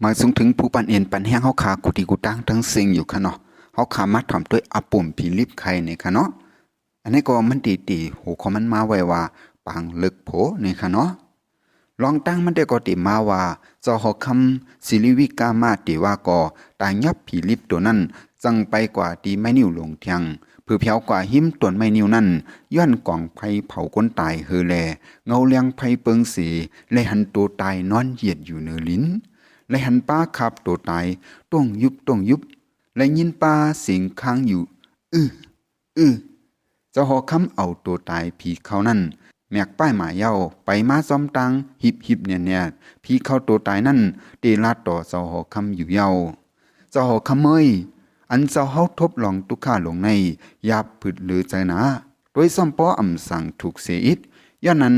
มาสูงถึงผู้ปันเอ็นปันแห้งเฮาขากุฏิกุตังทั้งสิ่งอยู่ค่ะเนาะเฮาขามาถ่อมด้วยอาปุ่มผีลิบไข่เนี่ยค่ะเนาะอันนี้ก็มันตีๆหูของมันมาไว้ว่าปางลึกโผเนี่ยค่ะเนาะลองตั้งมันได้ก็ติมาว่าเจ้าหอคำศิริวิกามาติว่าก็ตางยับผีลิบตัวนั้นจังไปกว่าตีไม้นิ้วลงเทียงเพื่อเพียวกว่าหิมต้นไม้นิ้วนั้นย้อนกล่องไผเผาคนตายเฮอแลเงาเลียงไผเปิงสีและหันตัวตายนอนเหยียดอยู่เนือลิ้นและหันป้าขับตัวตายต้องยุบและยินป้าเสียงค้างอยู่เจ้าหอคำเอาตัวตายผีเขานั่นแมกป้ายหมาเย้าไปมาซ้อมตังหิบเนี่ยผีเข้าตัวตายนั่นเตลาดต่อเจ้าหอคำอยู่เย้าเจ้าหอคำเมยอันเจ้าเฮาทบลองตุค่าลงในยาบผึดหรือใจนะโดยซ่อมป้ออำสั่งถูกเสียอิดย้อนนั้น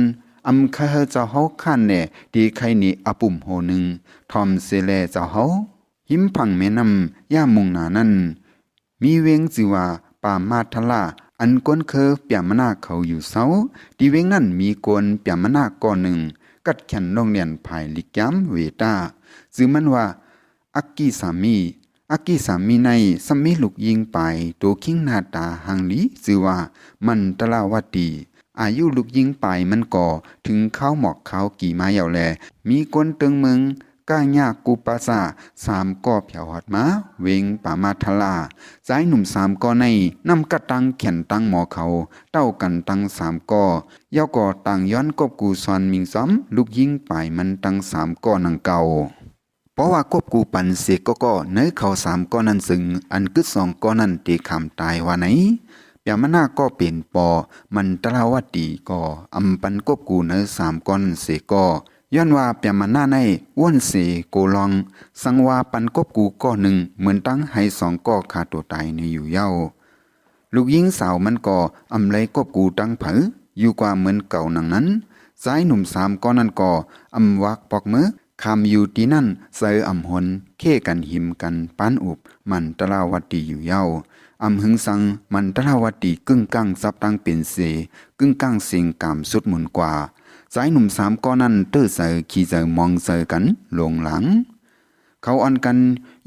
อำคาเจ้าเฮาข้านแน่ดีใครนี่อปุ่มโหนึงทอมเสแลเจ้าเฮาหิมพังแม่นำย่ามุงหนานั้นมีเวงจิว่าป่ามาทลาอันก้นเคอเปียมนาเขาอยู่เสาดีเวงนั้นมีกวนเปียมนาก่อนหนึ่งกัดแขนโรงเรียนภายลิกยามเวตาซึ่งมันว่าอักกีสามีในสมิลูกยิงไปตัวคิงหน้าตาหังลีชื่อว่ามันตลาวตีอายุลูกยิงไปมันก่อถึงข้าวหมอกข้าวกี่ไม้เหยาแลมีกวนเติงเมืองก้ายากกูปาซาสามก่อเผียวหอดมาเวงป่ามาทลาสายหนุ่มสามก่อในนำกระตังแขนตังหมอเขาเต้ากันตังสามก่อเย้าก่อต่างย้อนกบกูซอนมิงซ้อมลูกยิงไปมันตังสามก่อนังเก่าเพราะว่ากบกูปันเสกก็เนื้อเขาสามก้อนนั้นซึ่งอันกึดสองก้อนนั้นตีคำตายว่าไหนเปียมนาก็เป็นปอมันตลาวตีก็อำปันกบกูเนื้อสามก้อนเสก็ย้อนว่าเปียมนาในอ้วนเสโกลองสังว่าปันกบกูก้อหนึ่งเหมือนตั้งให้สองก้อขาดตัวตายในอยู่เย้าลูกยิงสาวมันก็อำเลยกบกูตั้งเผออยู่กว่าเหมือนเก่านังนั้นสายหนุ่มสามก้อนนั้นก็อำวักปอกมือคำอยู่ที่นั่นเสออำหนเข้กันหิมกันปานอุบมันตลาวตีอยู่เย้าอำหึงสังมันตลาวตีกึ่งกั้งซับตั้งเป็นเสกึ่งกั้งเสียงกามสุดหมุนกว่าสายหนุ่มสามก้อนนั้นเตื้อเสอขี่เสอมองเสอกันลงหลังเขาอ่อนกัน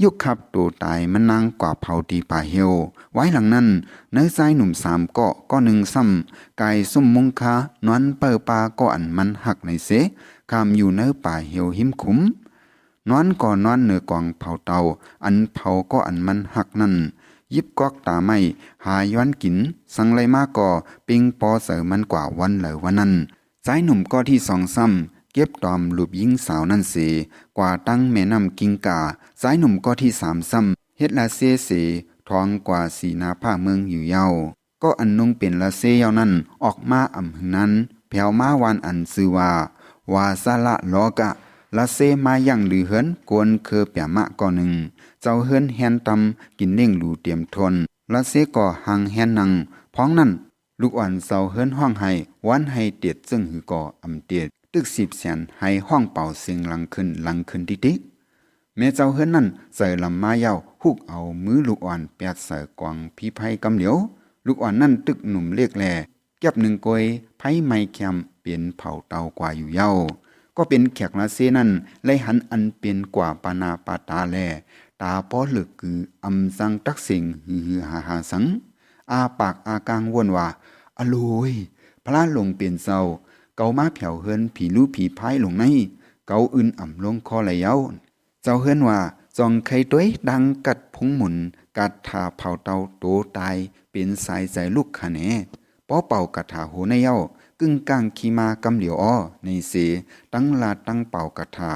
ยุกขับตัวตายมันนางกว่าเผาตีป่าเฮวไว้หลังนั้นเนื้อสายหนุ่มสามก็หนึ่งซ้ำกายสุ่มมุงคานอนเปิดปาก็อันมันหักในเสคามอยู่เนื้อป่าเหี่ยวหิมขุมนอนก่อนนอนเนื้อกวางเผาเตาอันเผาก็อันมันหักนั่นยิบกอกตาไม่หาย้อนกินสังไรมาก่อปิงปอเสอมันกว่าวันเหลอวันนั้นสายหนุ่มก็ที่สองซ้ำเก็บตอมลูบยิงสาวนั่นเสกว่าตั้งแม่น้ำกิงกาสายหนุ่มก็ที่สามซ้ำเฮ็ดละเสทองกว่าสีนาผ้าเมืองอยู่เย้าก็อันนุ่งเป็นละเซเย้านั้นออกมาอ่ำหึงนั้นแผ่วมาวันอันซื้อว่าซาละลอกะละเซมายังหรือเฮินกวนเคอเปียมะก่อหนึ่งเจ้าเฮินแฮนตำกินเล่งหลูเตรียมทนละเซก่อหังแฮนนังพ้องนั้นลูกอ่อนเจ้าเฮินห้องให้วันให้เตียดซึ่งหือก่ออำเตียดตึก10 แสนให้ห้องเป่าเสียงลังขึ้นดิแม่เจ้าเฮินนั่นใส่ลำมาเย้าฮุกเอามือลูกอ่อนแปดใส่กวางพี่ไผกำเหลียวลูกอ่อนนั่นตึกหนุ่มเรียกแลเก็บหนึ่งกวยไผไม้แคมเปลี่ยนเผาเตากว่าอยู่เย้าก็เป็นแขกละเซนั่นไลหันอันเป็นกว่าปานาปาตาแลตาป้อเหลือคืออำสังตักสิงฮือหาสังอาปากอากางวนว่าอโลยพระลงเปลี่ยนเศร้าเกามาแผ่วเฮินผีลูผีพายลงในเกาอื่นอ่ำลงคอไหลเย้าเจ้าเฮินว่าจองไข่ต้วยดังกัดพุงหมุนกัดถาเผาเตาโตตายเป็นสายใจลูกคะแนป้อเป่ากัดถาโหในเย้ากึ่งกลางขีมากำเหลียวอ้อในเสตั้งลาตั้งเป่ากระถา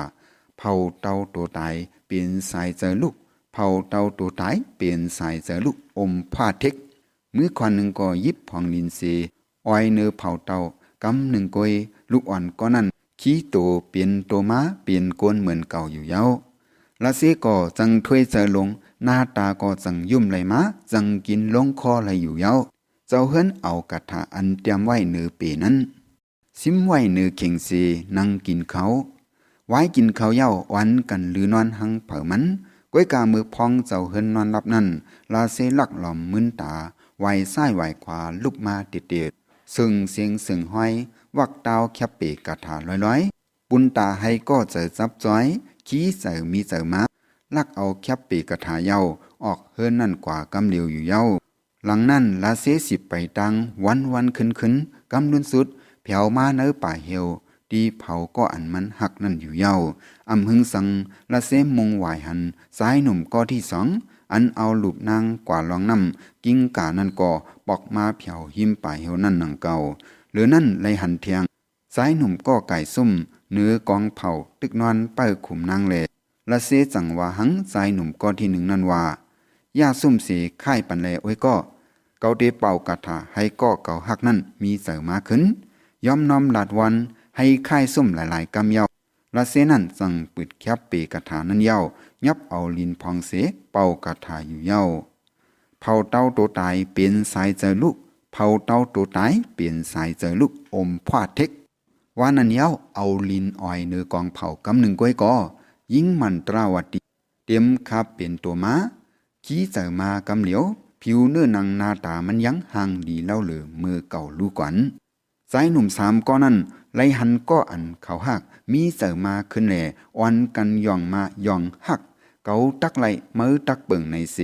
เผาเตาตัวตายเปลี่ยนสายเจอลูกเผาเตาตัวตายเปลี่ยนสายเจอลูกอมผ้าเทกมือขวานหนึ่งก็ยิบพองลินเสอ้อยเนื้อเผาเตากำหนึ่งกวยลูกอ่อนก็นั่นขี้โตเปลี่ยนโตมาเปลี่ยนโกนเหมือนเก่าอยู่เย้าละเสก็จังถ้วยเจอลงหน้าตาก็จังยุ่มไหลมาจังกินลงคอไหลอยู่เย้าเจ้าเฮิรนเอากระถาอันเตรียมไว้เนือเปนั้นซิมไว้เนือเข่งเสนั่งกินเขาไว้กินเขาเย้าวันกันหรือนอนหังเผอมันก้อยกามือพองเจ้าเฮิรนนอนรับนั่นลาเซลักหล่อมมึนตาไหวซ้ายไหวขวาลุกมาเด็ดซึ่งเสียงซึ่งห้อยวักดาวแคบเปกระถาลอยปุนตาให้ก็เจอจับจ้อย ขี้เสือมีเสือมาลักเอาแคบปีกระถาเย้าออกเฮิรนนั่นกว่ากำเหลียวอยู่เย้าหลังนั้นลาเสสิบไปตังวันขึ้นกำลุนสุดแผ่วมาเนื้อป่าเหี่ยวดีเผาก็อันมันหักนั่นอยู่เย้าอำหึงสังละเสมงหวายหันสายหนุ่มก็ที่สองอันเอาลูบนางกว่าลองน้ำกิ้งกานั่นก็ปอกมาเผาหิมป่าเหี่ยวนั่นหนังเก่าหรือนั่นเลยหันเทียงสายหนุ่มก็ไก่ซุ่มเนื้อกองเผาตึกนอนเป้าขุมนางเลละเสจังว่าหังสายหนุ่มก็ที่หนึ่งนั่นว่าย่าซุ่มเสค่ายปันแลโอ้ยก็เกาเดเป่ากาถาให้ก็เก่าหักนั่นมีเสริมมาขึ้นย้อมน้อมหลาดวันให้ค่ายซุ่มหลายๆกำเย้าละเสนั่นสั่งปิดแคบเปกาถานั่นเย้ายับเอาลินพองเสเป่ากาถาอยู่เย้าเผาเต้าตัวตายเป็นสายเจอลูกเผาเต้าตัวตายเป็นสายเจอลูกอมพวาเทกว่านั่นเย้าเอาลินอ้อยเนื้อกองเผากำหนึ่งก้อยก็ยิ่งมันตราวติเต็มคาเป็นตัวม้าขี้เจอมากำเหลียวผิวเนื้อนังหน้าตามันยังห่างดีเล่าเหลือมือเก่าลูกก่อนสายหนุ่มสามก็นั่นไลหันก็อันเขาหักมีเสริมมาขึ้นแหล่อ่อนกันย่องมาย่องหักเกาตักไหลมือตักเบิ่งในเส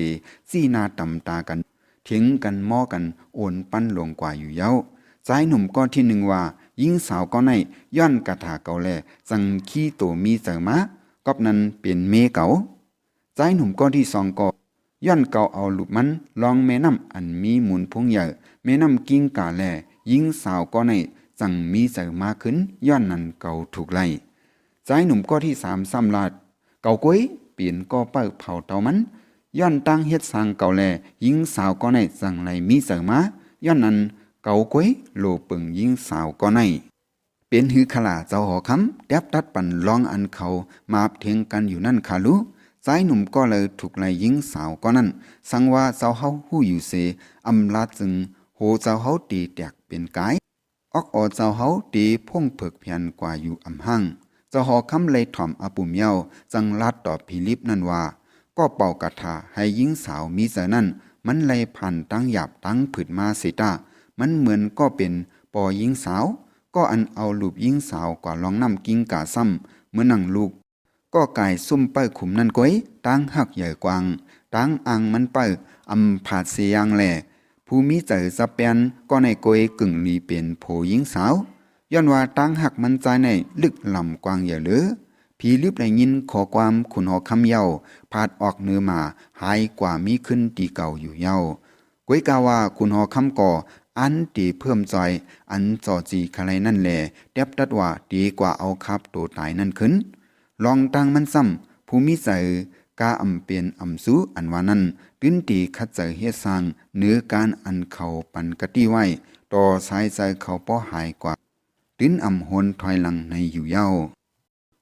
ซี่นาตำตากันทิ้งกันม้อกันโอนปั้นลงกว่าอยู่เย้าสายหนุ่มก็ที่หนึ่งว่ายิ่งสาวก็ในย้อนกระถาเก่าแลจังขี้ตัวมีเสริมมาก็นั้นเป็นเมเก่าสายหนุ่มก็ที่สองก็ย้อนเก่าเอาลูกมันลองแม่น้ำอันมีหมุนพงใหญ่แม่น้ำกิ้งกาแลยิ่งสาวก็ในจังมีเสริมมาขึ้นย้อนนั้นเก่าถูกไล่สายหนุ่มก็ที่สามซ้ำลาดเก่าก้อยเปลี่ยนก็เปิดเผาเตามันย้อนตั้งเฮ็ดสร้างเก่าแลยิ่งสาวก็ในจังไรมีเสริมมาย้อนนั้นเก่าก้อยโลปึงยิ่งสาวก็ในเป็นหือขลาเจ้าหอคำแดบตัดปั่นลองอันเขามาเถียงกันอยู่นั่นคาลุสายหนุ่มก็เลยถูกไล่ยิงสาวก็นั่นสังว่าเจ้าเฮาหู้อยู่เสอำลาจึงโหเจ้าเฮาตีแตกเป็นกายออกเจ้าเฮาตีพ่งเผิกเพียนกว่าอยู่อำหั่งเจ้าหอคำเลยถ่อมอปุ่มเย้าจังลาดตอบพิลิปนั่นว่าก็เป่ากระถาให้ยิงสาวมีเสนั่นมันเลยผ่านตั้งหยาบตั้งผืดมาเสตามันเหมือนก็เป็นปอยิงสาวก็อันเอาลูบยิงสาวกว่าลองน้ำกิ้งกาซ้ำเมื่อนั่งลูกก็ไก่ซุ่มเป้ยขุมนั่นก้อยตั้งหักใหญ่กวางตั้งอังมันเป้ยอำผาดเสียงแหล่ผู้มีใจสะเปียนก็ในก้อยกึ่งลีเป็นโผยิงสาวย้อนว่าตั้งหักมันใจในลึกลำกวางอย่าเหลือผีลิบได้ยินขอความขุนหอคำเย้าพาดออกเนื้อมาหายกว่ามีขึ้นตีเก่าอยู่เย้าก้อยกาว่าขุนหอคำก่ออันตีเพิ่มจอยอันจอจีคาไรนั่นแหละเด็บตัดว่าดีกว่าเอาคับตัวตายนั่นขึ้นลองตั้งมันซ้ำภูมิใจกาอำเปลี่ยนอำสู้อันว่านั้นตื้นตีคัดใจเฮ็ดสร้างเนื้อการอันเขาปันกะตี้ไว้ต่อสายใจเขาป้อหายกว่าตื้นอำหนถอยหลังในอยู่เย้า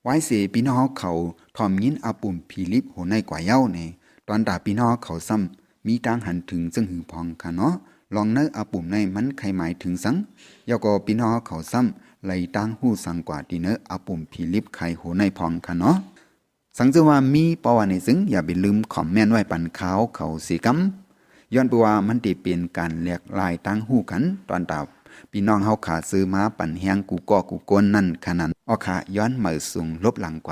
ไว้เสพี่น้องเขาทอมยินอาปุ่มพีลิปโหในกว่าเย้าในตอนดาพี่น้องเขาซ้ำมีตังหันถึงจึงหือพองค่ะเนาะลองเนื้ออาปุ่มในมันใครหมายถึงสังยาก็พี่น้องเขาซ้ำไหลตั้งหู้สังกว่าดีเนื้ออาปุ่มพีลิปไข่โหในพองค่ะเนาะสังเจว่ามีปาวาในซึ่งอย่าไปลืมคอมเมนต์ไว้ปันขาวเขาสีกำย้อนไปว่ามันติเป็นการเรียกลายตั้งหู้กันตอนดาบพี่น้องเฮาขาซื้อมาปั่นแฮงกูก่อกูก้นนั่นขนาดออขาย้อนมือสูงลบหลังกว่า